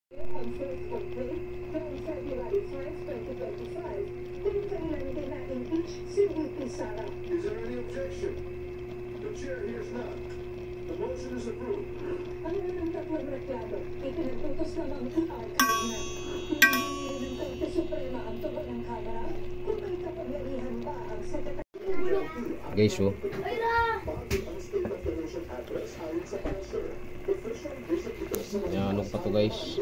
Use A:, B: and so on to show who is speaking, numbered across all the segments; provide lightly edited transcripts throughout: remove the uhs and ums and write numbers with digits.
A: On 1st of May, noong February 5, 2025, kung kailan dina-impeach si VP Sara.
B: Is there any objection? The chair hears none. The motion is approved.
A: Ang unang tatlong reklamo, ipinagtutos namang i-archive na. Hinihingi ng Korte Suprema ang tugon ng Kamara kung may kapangyarihan ba ang Sekretary.
C: Guys, oh. Yan, ano pa to guys?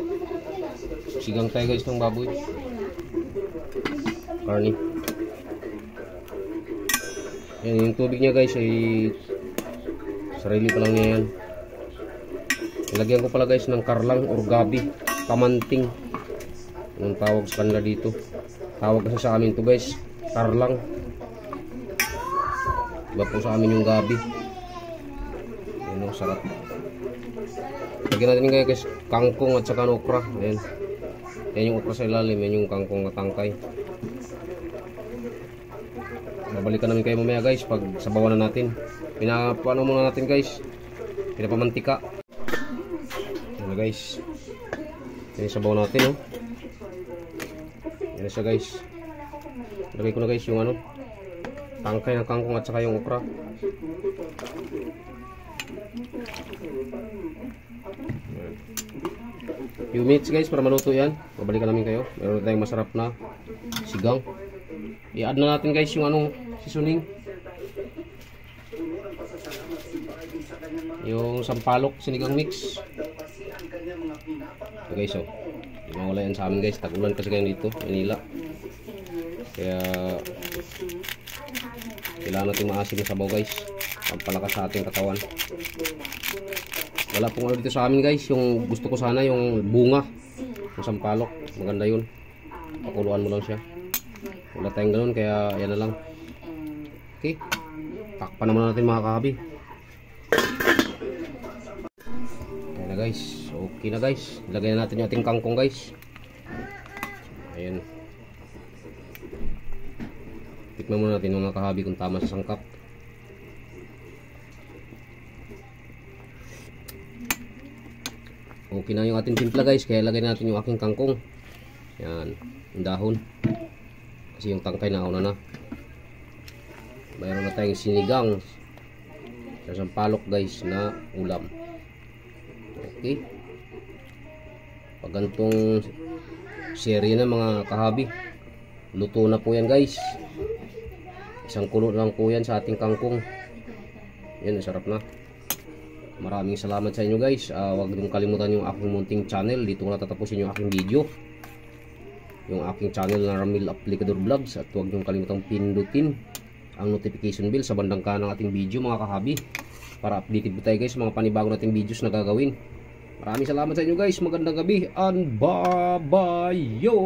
C: Sigang tayo guys ng baboy. Carne. Yan, yung tubig niya guys ay sarili pa lang niya yan. Ilagyan ko pala guys ng karlang or gabi. Kamanting. Anong tawag sa kanila dito? Tawag kasi sa amin to guys, karlang. Iba po sa amin yung gabi. Yan, sarap. Lagyan natin ngayon guys kangkong at saka okra. Ayan. Yan yung okra sa ilalim, yan yung kangkong na tangkay. Babalikan namin kayo mamaya guys pag sabawan na natin. Pinapaano muna natin guys, pinapamantika. Yan na guys, yan yung sabaw natin, oh. Yan na siya guys. Lagay ko na guys yung ano, tangkay ng kangkong at saka yung okra. Few minutes guys para maluto yan. Babalikan namin kayo. Meron tayong masarap na sigang. I-add na natin guys yung anong seasoning, yung sampalok sinigang mix. So guys, oh, di mawala yan sa amin guys. Tagulan kasi kayo dito, Manila. Kaya kailangan natin maasim na sabaw guys, pampalakas sa ating katawan. Wala pong ano dito sa amin guys. Yung gusto ko sana yung bunga ng sampalok, maganda yun. Pakuluan mo lang siya. Wala tayong ganun, kaya yan na lang. Okay, takpan naman natin mga kahabi. Ayan na guys, okay na guys. Ilagay na natin yung ating kangkong guys. Ayan. Tikman muna natin mga kahabi kung tama sa sangkap. Okay na yung ating timpla guys, kaya lagay natin yung aking kangkong. Yan, yung dahon. Kasi yung tangkay na una na. Mayroon na tayong sinigang sa sampalok guys na ulam. Okay. Pag ganitong serye na mga kahabi, luto na po yan guys. Isang kulo lang po yan sa ating kangkong. Yan, sarap na. Maraming salamat sa inyo guys. Huwag niyong kalimutan yung aking munting channel. Dito ko natatapusin yung aking video, yung aking channel na Ramil Aplicador Vlogs. At huwag niyong kalimutang pindutin ang notification bell sa bandang kanan ng ating video mga kahabi, para updated po tayo guys sa mga panibago nating videos na gagawin. Maraming salamat sa inyo guys. Magandang gabi and bye bye yo.